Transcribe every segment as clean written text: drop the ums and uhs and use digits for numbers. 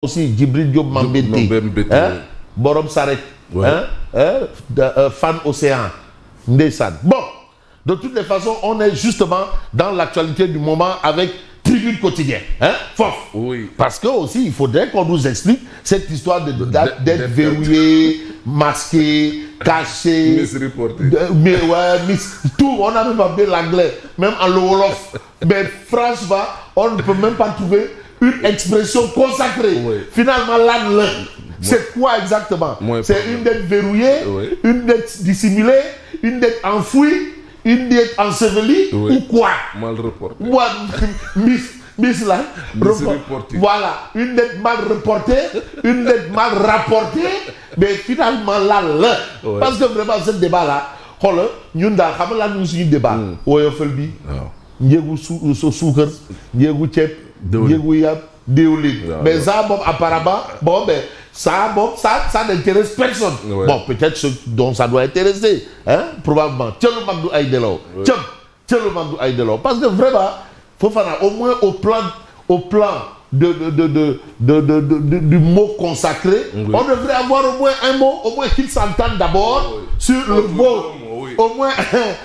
aussi Djibril Diop Mambété, Borom Sarek, Fan Océan, Ndesan. Bon, de toutes les façons, on est justement dans l'actualité du moment avec Tribune Quotidienne, Fof. Oui. Parce que aussi, il faudrait qu'on nous explique cette histoire d'être verrouillé, masqué, caché. Misreporté. Mais ouais, tout, on a même appelé l'anglais, même en le Wolof. Mais franchement, on ne peut même pas trouver une expression consacrée. Oui. Finalement, là, c'est quoi exactement? C'est une dette verrouillée, une dette dissimulée, une dette enfouie, une dette ensevelie, ou quoi? Mal reportée. Moi, Miss là, voilà, une dette mal reportée, une dette mal rapportée, mais finalement là, parce que vraiment ce débat là, nous avons un débat. Mais ça, bon, apparemment, bon, ben, ça n'intéresse personne. Ouais. Bon, peut-être ceux dont ça doit intéresser, hein, probablement. Tiens le Magdou Aïdelo. Tiens le Magdou Aïdelo. Parce que vraiment, faut faire au moins au plan du mot consacré, on devrait avoir au moins un mot, au moins qu'ils s'entendent d'abord sur le mot. Au moins,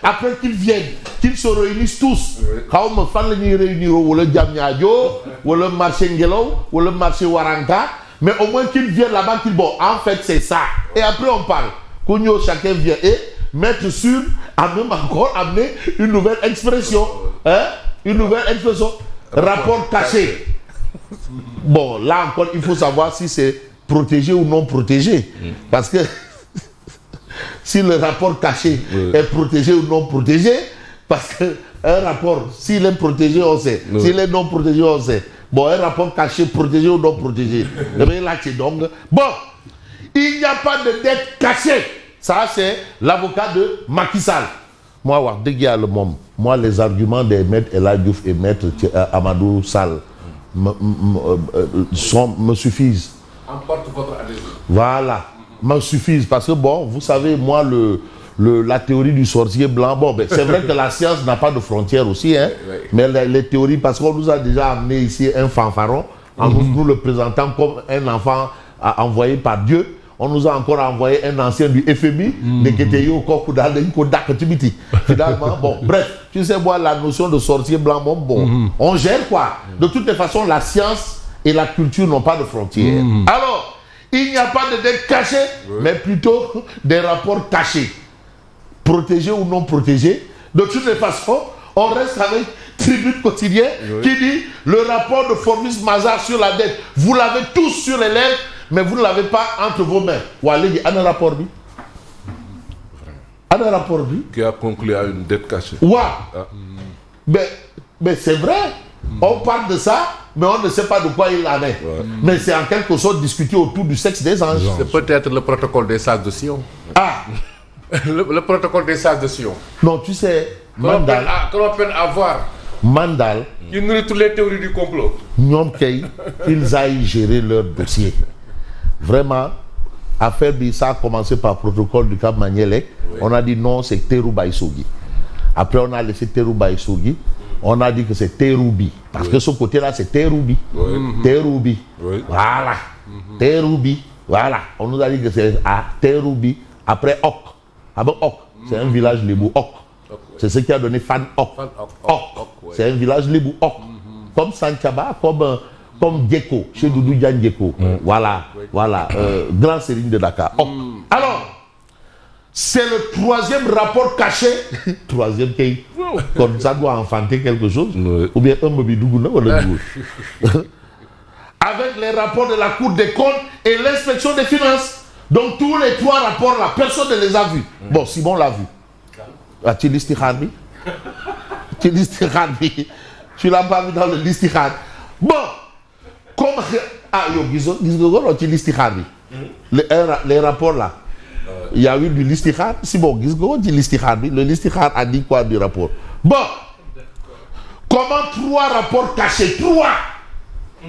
après qu'ils viennent, qu'ils se réunissent tous. Quand on me fait les réunir ou le Djamnyadjo, ou le marché Ngelo, ou le marché Waranka, mais au moins qu'ils viennent là-bas, qu'ils bon, en fait c'est ça. Et après on parle. Kounyo, chacun vient et mettre sur, même encore amener une nouvelle expression. Une nouvelle expression. Rapport caché. Bon, là encore, il faut savoir si c'est protégé ou non protégé. Parce que si le rapport caché est protégé ou non protégé, parce qu'un rapport, s'il est protégé, on sait. S'il est non protégé, on sait. Bon, un rapport caché, protégé ou non protégé. Là, c'est donc. Bon, il n'y a pas de dette cachée. Ça, c'est l'avocat de Macky Sall. Moi, les arguments des maîtres El Hadj Diouf et maître Amadou Sall me suffisent. Emporte votre adhésion. Voilà. Me suffisent parce que bon, vous savez, moi, la théorie du sorcier blanc, bon, ben, c'est vrai que la science n'a pas de frontières aussi, hein, mais les théories, parce qu'on nous a déjà amené ici un fanfaron, en nous le présentant comme un enfant envoyé par Dieu. On nous a encore envoyé un ancien du FMI, finalement, bon, bref, tu sais, moi, la notion de sorcier blanc, bon, on gère quoi. De toutes les façons, la science et la culture n'ont pas de frontières. Alors, il n'y a pas de dette cachée, mais plutôt des rapports cachés. Protégés ou non protégés. De toutes les façons, on reste avec Tribune Quotidienne qui dit le rapport de Forbis Mazars sur la dette. Vous l'avez tous sur les lèvres, mais vous ne l'avez pas entre vos mains. Ou allez, un rapport bi. Un rapport bi. Qui a conclu à une dette cachée. Ouais. Mais c'est vrai. On parle de ça, mais on ne sait pas de quoi il en est. Mais c'est en quelque sorte discuté autour du sexe des anges. C'est peut-être le protocole des sages de Sion. Ah. le protocole des sages de Sion. Non, tu sais, Mandal. Que l'on peine à voir. Mandal. Ils nourrissent toutes les théories du complot. Qu'ils aillent gérer leur dossier. Vraiment, affaire ça a commencé par protocole du Cap Magnelec. On a dit non, c'est Terou Baïsogi. Après, on a laissé Terou Baïsogi. On a dit que c'est Teroubi. Parce que ce côté-là, c'est Teroubi. Teroubi. Voilà. Teroubi. Voilà. On nous a dit que c'est à Teroubi. Après Ok. Après Ok. C'est un village Lébou. Ok. C'est ce qui a donné Fan Ok. Ok. C'est un village Lébou. Ok. Comme Sanchaba, comme Djeko. Chez Doudou Dian Djeko. Voilà. Voilà. Grand Sérigne de Dakar. Ok. Alors, c'est le troisième rapport caché. Troisième qui, comme ça doit enfanter quelque chose. Ou bien un Mobidougou, ou le avec les rapports de la Cour des comptes et l'inspection des finances. Donc tous les trois rapports là, personne ne les a vus. Bon, Simon l'a vu. Tu l'istirani? Tu l'istirani? Tu l'as pas vu dans le listirani? Bon, comme ah yo tu l'istirani? Les rapports là. Il y a eu du listikhar. Si bon, le listikhar a dit quoi du rapport? Bon, comment trois rapports cachés? Trois.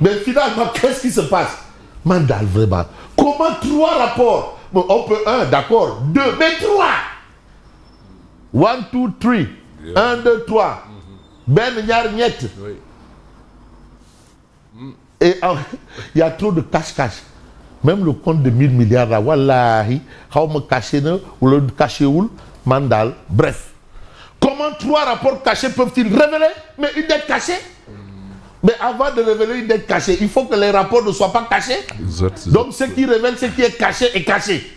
Mais finalement, qu'est-ce qui se passe? Mandal, vraiment. Comment trois rapports? Bon, on peut un, d'accord. Deux, mais trois. 1, 2, 3. 1, 2, 3. Ben Nyar Niet. Et il y a trop de cache-cache. Même le compte de 1000 milliards là, wallahi, me cacher ou le cacher ou mandal. Bref. Comment 3 rapports cachés peuvent-ils révéler mais une dette cachée? Mais avant de révéler une dette cachée, il faut que les rapports ne soient pas cachés. Donc ce qui révèle, ce qui est caché est caché.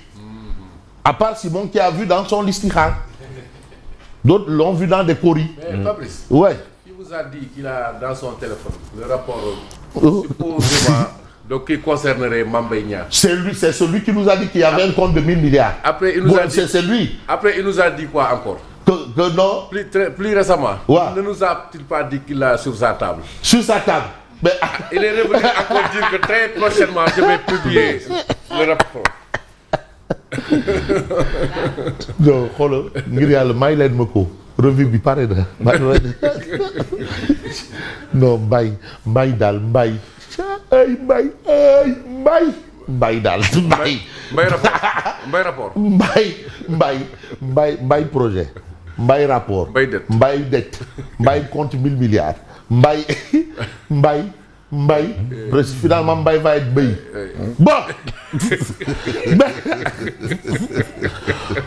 À part Simon qui a vu dans son listihan. D'autres l'ont vu dans des coris. Mais Fabrice, ouais. Qui vous a dit qu'il a dans son téléphone le rapport supposément donc qui concernerait Mambay Niang? C'est celui qui nous a dit qu'il y avait un compte de 1000 milliards. Après, il nous a dit, c'est lui. Après, il nous a dit quoi encore? Que non. Plus récemment, ouais. Il ne nous a-t-il pas dit qu'il l'a sur sa table? Sur sa table. Mais... il est revenu encore dire que très prochainement, je vais publier le rapport. Non, xoolal ngir yàlla may leen ma ko revue bi pare na non mbay daal mbay daal mbay projet mbay rapport mbay dette mbay compte 1000 milliards mbay finalement mbay va être béy bon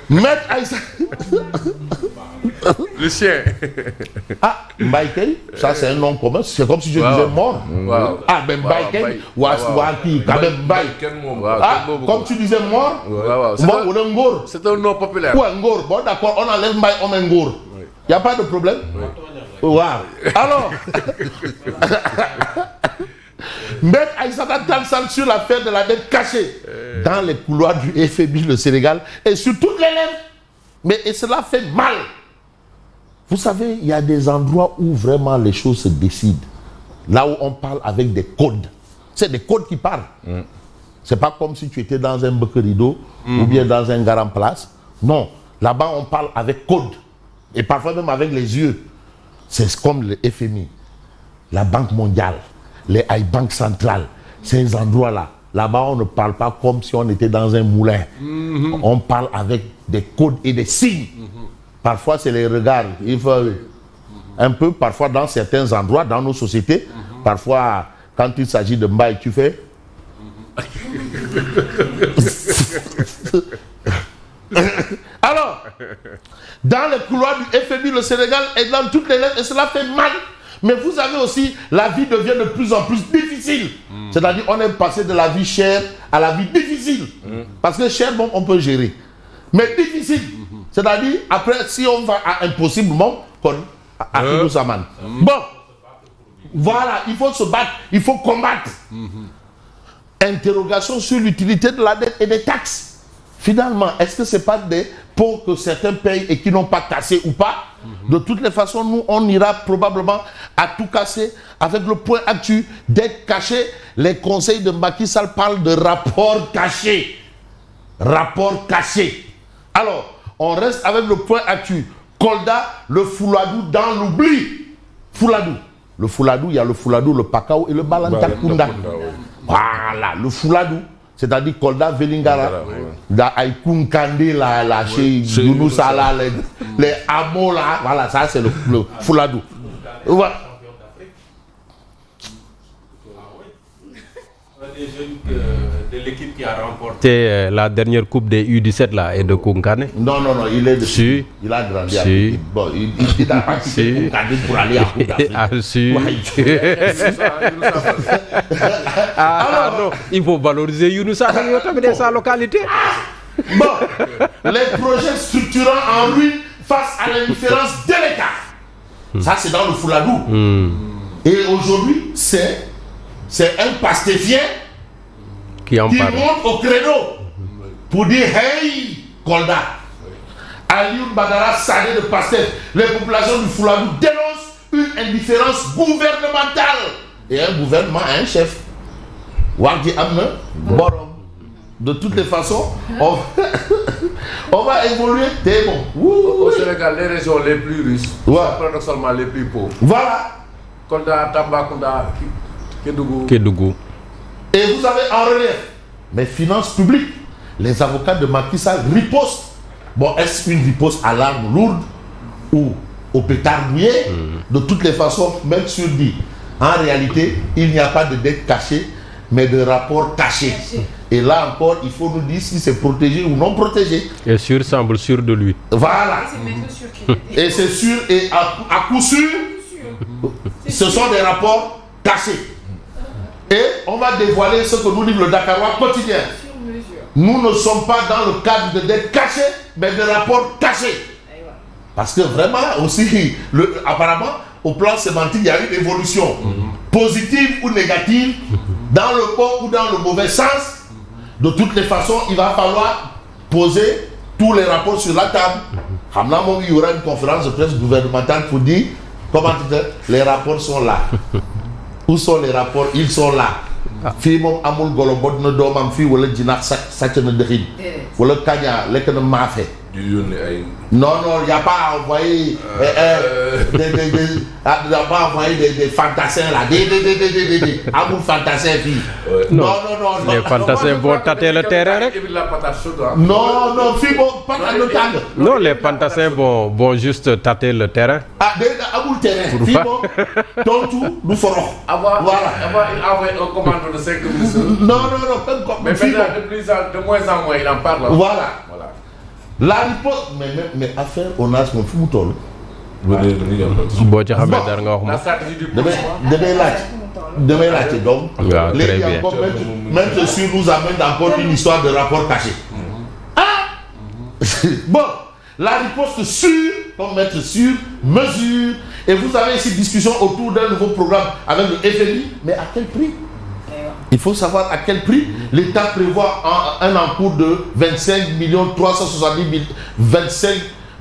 Maître Aïssa le chien. Ah mbay kay ça c'est un nom commun, c'est comme si je disais mort. Ah ben mbay kay waa kii quand même mbay ah comme tu disais mort mort wala ngóor c'est un nom populaire. Ouais ngóor bon d'accord on enlève mbay on met ngóor y a pas de problème. Waaw alors Maître Aïssata Tall Sall sur l'affaire de la dette cachée dans les couloirs du FMI, le Sénégal, et sur toutes les lèvres. Mais et cela fait mal. Vous savez, il y a des endroits où vraiment les choses se décident. Là où on parle avec des codes. C'est des codes qui parlent. C'est pas comme si tu étais dans un Bekerido ou bien dans un Garan Place. Non, là-bas on parle avec code. Et parfois même avec les yeux. C'est comme le FMI, la Banque mondiale, les banques centrales, ces endroits-là. Là-bas, on ne parle pas comme si on était dans un moulin. On parle avec des codes et des signes. Parfois, c'est les regards. Il faut un peu, parfois, dans certains endroits, dans nos sociétés, parfois, quand il s'agit de mbaï, tu fais... Alors, dans les couloirs du FMI, le Sénégal est dans toutes les lettres et cela fait mal. Mais vous avez aussi, la vie devient de plus en plus difficile. C'est-à-dire, on est passé de la vie chère à la vie difficile. Parce que cher, bon, on peut gérer. Mais difficile. C'est-à-dire, après, si on va à impossiblement, qu'on a tout ça, man. Bon, voilà, il faut se battre, il faut combattre. Interrogation sur l'utilité de la dette et des taxes. Finalement, est-ce que ce n'est pas des pots que certains payent et qui n'ont pas cassé ou pas? De toutes les façons, nous, on ira probablement à tout casser avec le point actu d'être caché. Les conseils de Macky Sall parlent de rapport caché. Rapport caché. Alors, on reste avec le point actu. Kolda, le Fouladou dans l'oubli. Fouladou. Le Fouladou, il y a le Fouladou, le Pakao et le Balantakunda. Voilà, le Fouladou. C'est-à-dire Kolda, Velingara, Aïkoun Kandé, la chez Younoussala, les hameaux là, voilà, ça c'est le Fouladou. Voilà. Des jeunes de l'équipe qui a remporté la dernière coupe des U17 là et de Koungane. Non, il est dessus. Si. Il a grandi. Si. Bon, il a participé pour aller à Coupe d'Afrique. Ah, si. Alors, non, il faut valoriser Younoussa dans sa localité. Bon, les projets structurants en ruine face à l'indifférence de l'État. Ça, c'est dans le Fouladou. Et aujourd'hui, c'est un pastéfien qui monte au créneau pour dire hey, Kolda. Alioune Badara Sadé de Pastef. Les populations du Fouladou dénoncent une indifférence gouvernementale. Et un gouvernement a un chef. Wardi Amne, Borom. De toutes les façons, on va évoluer. T'es bon. Au Sénégal, les régions les plus riches sont paradoxalement les plus pauvres. Voilà. Kolda, Tambacounda, Kédougou. Et vous avez en relief les finances publiques. Les avocats de Macky Sall ripostent. Bon, est-ce une riposte à l'arme lourde ou au pétard mouillé? De toutes les façons, même sur dit, En réalité, il n'y a pas de dette cachée, mais de rapport caché. Et là encore, il faut nous dire si c'est protégé ou non protégé. Et sûr semble sûr de lui. Voilà. Et c'est sûr, et à coup sûr, ce sont des rapports cachés. Et on va dévoiler ce que nous livre le Dakarois quotidien. Nous ne sommes pas dans le cadre de dettes cachées, mais de rapports cachés. Parce que vraiment aussi, apparemment, au plan sémantique, il y a une évolution positive ou négative, dans le bon ou dans le mauvais sens. De toutes les façons, il va falloir poser tous les rapports sur la table. Il y aura une conférence de presse gouvernementale pour dire, comment tu dis, les rapports sont là. Où sont les rapports? Ils sont là. Fii moom amul golo bot na doomam fii wala jinax sàcc na dëxin wala kaña lekk na maafe. Non, il n'y a pas à envoyer des fantassins là. Amul fantassins fille. Non. Les fantassins vont tâter le terrain. Non, fille bon, pas le terrain. Non, les fantassins vont juste tâter le terrain. Amul terrain. Fille bon, donc tout, nous ferons. Avoir un commando de 5 ministres. Non, mais maintenant, de moins en moins, il en parle. Voilà. La riposte, mais affaire, on a ce qu'il faut. La stratégie du Demain là, donc, très bien. Même si nous amène encore une histoire de rapport caché. Bon, la riposte sûre, comme mettre sur mesure, et vous avez ici discussion autour d'un nouveau programme avec le FMI, mais à quel prix? Il faut savoir à quel prix l'État prévoit un encours de 25 370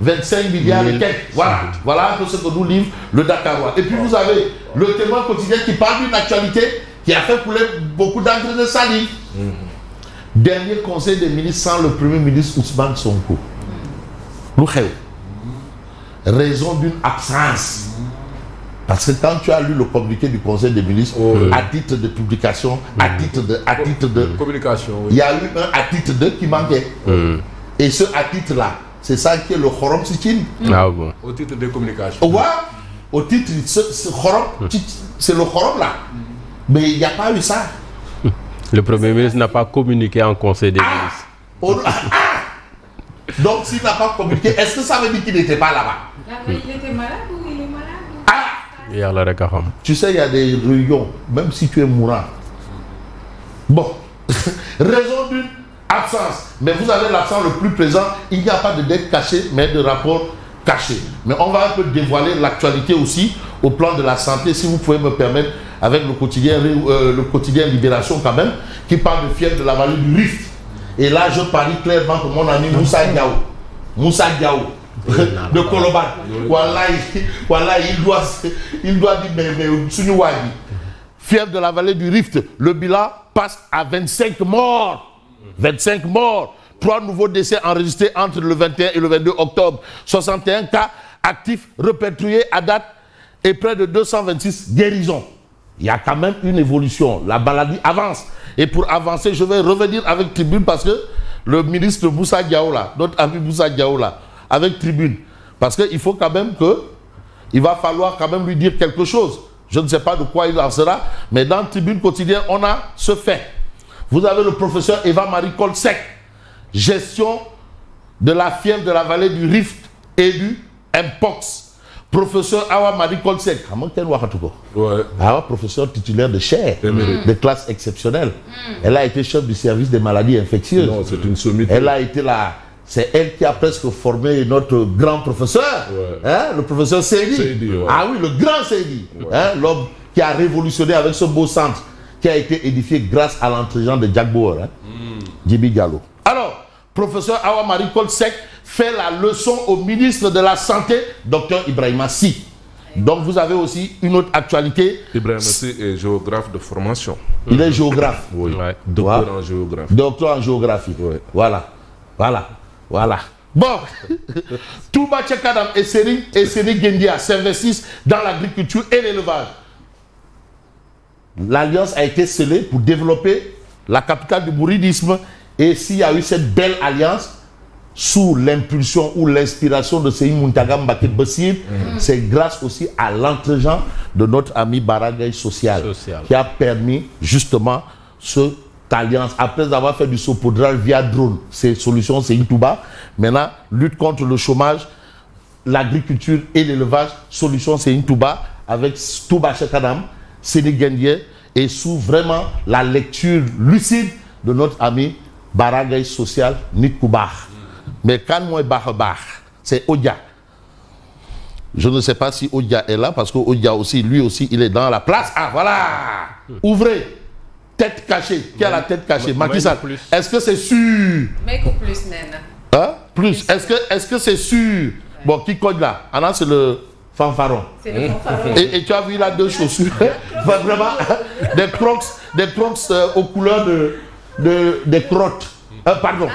25 milliards et quelques. Voilà un peu ce que nous livre le Dakarois. Et puis vous avez le Témoin quotidien qui parle d'une actualité qui a fait couler beaucoup d'encre de salive. Dernier conseil des ministres sans le Premier ministre Ousmane Sonko. Raison d'une absence. Parce que quand tu as lu le communiqué du Conseil des ministres, à titre de publication, à titre de communication, il y a eu un à titre de qui manquait. Et ce à titre-là, c'est ça qui est le Khorom Sitin. Ah bon. Au titre de communication. Ouais, au titre, ce Khorom, c'est le Khorom là. Mais il n'y a pas eu ça. Le Premier ministre n'a pas communiqué en Conseil des ministres. Donc s'il n'a pas communiqué, est-ce que ça veut dire qu'il n'était pas là-bas? Il était malade ou il est malade? Tu sais, il y a des réunions, même si tu es mourant. Bon, raison d'une absence. Mais vous avez l'absence le plus présent. Il n'y a pas de dette cachée, mais de rapport caché. Mais on va un peu dévoiler l'actualité aussi au plan de la santé, si vous pouvez me permettre, avec le quotidien Libération quand même, qui parle de fièvre de la vallée du Rift. Et là, je parie clairement que mon ami Moussa Diaw, de Koloban, voilà, il doit dire mais fièvre de la vallée du Rift, le bilan passe à 25 morts. 25 morts, 3 nouveaux décès enregistrés entre le 21 et le 22 octobre, 61 cas actifs répertoriés à date et près de 226 guérisons. Il y a quand même une évolution, la maladie avance. Et pour avancer, je vais revenir avec Tribune parce que le ministre Moussa Diaoula, notre ami Moussa Diaoula, avec Tribune, parce qu'il faut quand même il va falloir quand même lui dire quelque chose. Je ne sais pas de quoi il en sera, mais dans Tribune quotidien, on a ce fait. Vous avez le professeur Eva-Marie Kolsek, gestion de la fièvre de la vallée du Rift et du Mpox. Professeur Awa-Marie Kolsek, professeur titulaire de chaire, de classe exceptionnelle. Elle a été chef du service des maladies infectieuses. Non, c'est une sommité. Elle a été là. C'est elle qui a presque formé notre grand professeur, le professeur Seydi. Ah oui, le grand Seydi, l'homme qui a révolutionné avec ce beau centre qui a été édifié grâce à l'entraînement de Jack Bauer, Djibi Gallo. Alors, professeur Awa-Marie Kolsek fait la leçon au ministre de la Santé, Dr Ibrahima Sy. Donc vous avez aussi une autre actualité. Ibrahima Sy est géographe de formation. Il est géographe. Oui, docteur en géographie. Docteur en géographie. Oui. Voilà. Bon, Touba Tchekadam et Seri Gendia s'investissent dans l'agriculture et l'élevage. L'alliance a été scellée pour développer la capitale du mouridisme. Et s'il y a eu cette belle alliance, sous l'impulsion ou l'inspiration de Seyni Mountaga Mbaké Bassir, c'est grâce aussi à l'entregent de notre ami Baragay Social qui a permis justement cette alliance. Après avoir fait du saupoudrage via drone, c'est solution Seyni Touba. Maintenant, lutte contre le chômage, l'agriculture et l'élevage, solution Seyni Touba avec Touba Chekadam, Séné Gendie et sous vraiment la lecture lucide de notre ami Baragay Social Nikouba. Mais quand moi c'est Odia. Je ne sais pas si Odia est là parce que Odia aussi, lui aussi, il est dans la place. Ah voilà. Ouvrez. Tête cachée. Qui a la tête cachée? Macky Sall. Est-ce que c'est sûr? Mais plus, Nena. Hein? Plus. Est-ce que c'est sûr? Bon, qui code là? Anna, c'est le fanfaron. C'est le fanfaron. Et tu as vu là deux chaussures. Vraiment, des crocs aux couleurs des crottes. Pardon,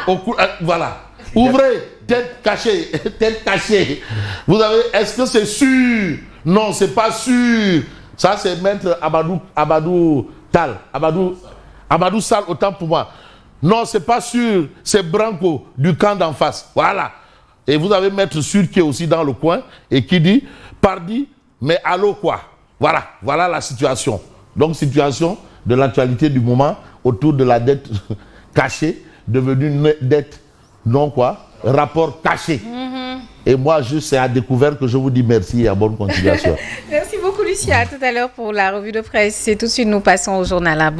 voilà. Ouvrez, tête cachée, tête cachée. Vous avez, est-ce que c'est sûr? Non, c'est pas sûr. Ça, c'est maître Abadou Tal. Abadou Sall, autant pour moi. Non, c'est pas sûr. C'est Branco du camp d'en face. Voilà. Et vous avez maître Sûr qui est aussi dans le coin et qui dit, pardi, mais allô quoi? Voilà, voilà la situation. Donc, situation de l'actualité du moment autour de la dette cachée, devenue une dette non quoi, rapport caché. Et moi, c'est à découvert que je vous dis merci et à bonne continuation. Merci beaucoup, Lucia. À tout à l'heure pour la revue de presse. Et tout de suite, nous passons au journal.